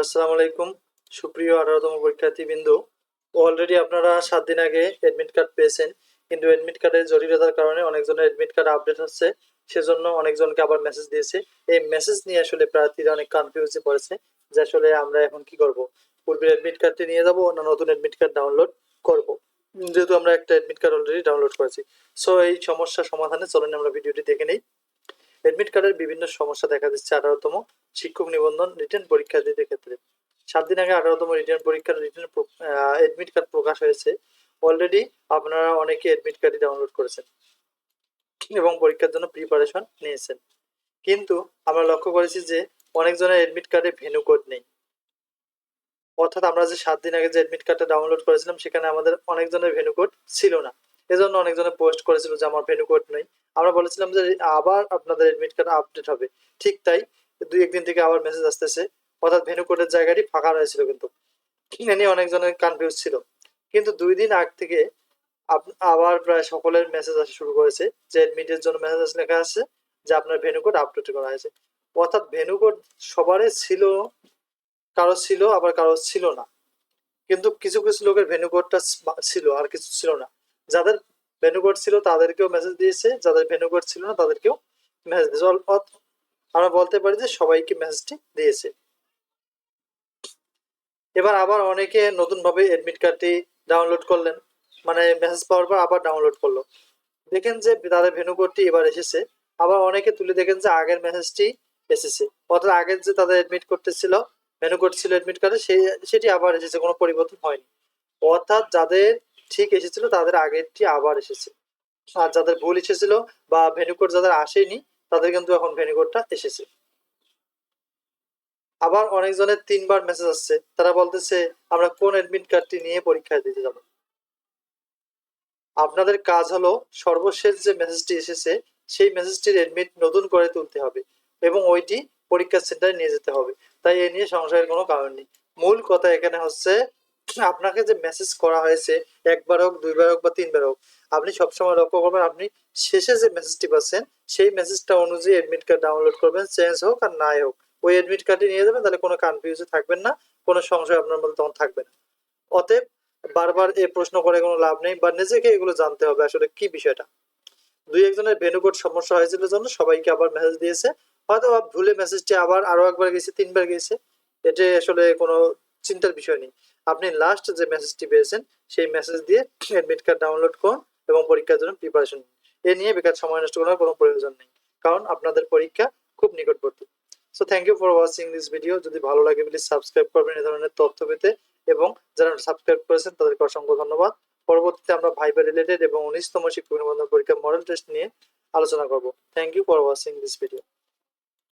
আসসালামু আলাইকুম। সুপ্রিয় 18তম পরীক্ষার্থীবৃন্দু, অলরেডি আপনারা 7 দিন আগে অ্যাডমিট কার্ড পেয়েছেন, কিন্তু অ্যাডমিট কার্ডের জটিলতার কারণে অনেকজনের অ্যাডমিট কার্ড আপডেট হচ্ছে, সেজন্য অনেকজনকে আবার মেসেজ দিয়েছে। এই মেসেজ নিয়ে আসলে প্রার্থীরা অনেক কনফিউজে পড়েছে যে আসলে আমরা এখন কি করব, পূর্বের অ্যাডমিট কার্ডটি নিয়ে যাব না নতুন অ্যাডমিট কার্ড ডাউনলোড করব, যেহেতু আমরা একটা অ্যাডমিট কার্ড অলরেডি ডাউনলোড করেছি। সো এই সমস্যা সমাধানে চলেন আমরা ভিডিওটি দেখে নেই। অ্যাডমিট কার্ডের বিভিন্ন সমস্যা দেখা দিচ্ছে 18তম শিক্ষক নিবন্ধন রিটেন পরীক্ষার্থীদের ক্ষেত্রে। 7 দিন আগে 18তম রিটেন পরীক্ষার রিটেন অ্যাডমিট কার্ড প্রকাশ হয়েছে। অলরেডি আপনারা অনেকে অ্যাডমিট কার্ডই ডাউনলোড করেছেন এবং পরীক্ষার জন্য প্রিপারেশন নিয়েছেন, কিন্তু আমরা লক্ষ্য করেছি যে অনেকজনের অ্যাডমিট কার্ডে ভেন্যু কোড নেই। অর্থাৎ আমরা যে 7 দিন আগে যে অ্যাডমিট কার্ডটা ডাউনলোড করেছিলাম সেখানে আমাদের অনেকজনের ভেন্যু কোড ছিল না। এজন্য অনেকজনে পোস্ট করেছিল যে আমার ভেন্যু কোড নেই। আমরা বলেছিলাম যে আবার আপনাদের অ্যাডমিট কার্ড আপডেট হবে। ঠিক তাই, 2-1 দিন থেকে আবার মেসেজ আসতেছে, অর্থাৎ ভেন্যু কোডের জায়গাটি ফাঁকা রয়েছিল, কিন্তু এ নিয়ে অনেকজনের কনফিউজ ছিল। কিন্তু 2 দিন আগ থেকে আবার প্রায় সকলের মেসেজ আসা শুরু করেছে যে অ্যাডমিটের জন্য মেসেজ লেখা আছে যে আপনার ভেন্যু কোড আপডেট করা হয়েছে। অর্থাৎ ভেন্যু কোড সবারই ছিল, কারো ছিল আবার কারো ছিল না। কিন্তু কিছু কিছু লোকের ভেন্যু কোডটা ছিল আর কিছু ছিল না। যাদের ভেন্যু কোড ছিল তাদেরকেও মেসেজ দিয়েছে, যাদের ভেন্যু কোড ছিল না তাদেরকেও মেসেজ দিয়েছে। আমরা বলতে পারি যে সবাইকে মেসেজটি দিয়েছে। এবার আবার অনেকে নতুন ভাবে অ্যাডমিট কার্ডটি ডাউনলোড করলেন, মানে মেসেজ পাওয়ার পর আবার ডাউনলোড করলো, দেখেন যে তাদের ভেন্যু কোডটি এবার এসেছে। আবার অনেকে তুলে দেখেন যে আগের মেসেজটি এসেছে, অর্থাৎ আগের যে তাদের অ্যাডমিট করতে ছিল ভেন্যু কোড ছিল অ্যাডমিট কার্ডে সেটি আবার এসেছে, কোনো পরিবর্তন হয়নি। অর্থাৎ যাদের ঠিক এসেছিল তাদের আগেরটি আবার এসেছে, আর যাদের ভুল এসেছিল বা ভেন্যু কোড যাদের আসেনি তাদের কিন্তু এখন ভেন্যু কোডটা এসেছে। আবার অনেকজনের 3 বার মেসেজ আসছে, তারা বলতেছে আমরা কোন অ্যাডমিট কার্ডটি নিয়ে পরীক্ষা দিতে যাব। আপনাদের কাজ হলো সর্বশেষ যে মেসেজটি এসেছে সেই মেসেজটির অ্যাডমিট নতুন করে তুলতে হবে এবং ওইটি পরীক্ষা সেন্টারে নিয়ে যেতে হবে। তাই এ নিয়ে সংশয়ের কোনো কারণ নেই। মূল কথা এখানে হচ্ছে আপনাকে যে মেসেজ করা হয়েছে, 1বার হোক 2বার হোক বা 3বার হোক, আপনি সবসময় লক্ষ্য করবেন আপনি শেষে যে মেসেজটি পাচ্ছেন সেই মেসেজটা অনুযায়ী অ্যাডমিট কার্ড ডাউনলোড করবেন, চেঞ্জ হোক আর নাই হোক ওই অ্যাডমিট কার্ডটি নিয়ে যাবেন, তাহলে কোনো কনফিউজে থাকবেন না, কোনো সংশয় আপনার মধ্যে তখন থাকবে না। অতএব বারবার এই প্রশ্ন করে কোনো লাভ নেই, বা নিজেকে এগুলো জানতে হবে আসলে কি বিষয়টা। 2-1জনের ভেন্যু কোড সমস্যা হয়েছিল জন্য সবাইকে আবার মেসেজ দিয়েছে, হয়তো ভুলে মেসেজটি আবার আরো একবার গেছে, 3বার গেছে, এটা আসলে কোনো চিন্তার বিষয় নেই। আপনি লাস্ট যে মেসেজটি পেয়েছেন সেই মেসেজ দিয়ে অ্যাডমিট কার্ড ডাউনলোড করুন এবং পরীক্ষার জন্য প্রিপারেশন নিন। এ নিয়ে বেকার সময় নষ্ট করার কোনো প্রয়োজন নেই, কারণ আপনাদের পরীক্ষা খুব নিকটবর্তী। So thank you for watching this video. যদি ভালো লাগে প্লিজ সাবস্ক্রাইব করবেন এই ধরনের তথ্য পেতে, এবং যারা সাবস্ক্রাইব করেছেন তাদেরকে অসংখ্য ধন্যবাদ। পরবর্তীতে আমরা ভাইবা রিলেটেড এবং 19তম শিক্ষক নিবন্ধন পরীক্ষার মডেল টেস্ট নিয়ে আলোচনা করব। Thank you for watching this video.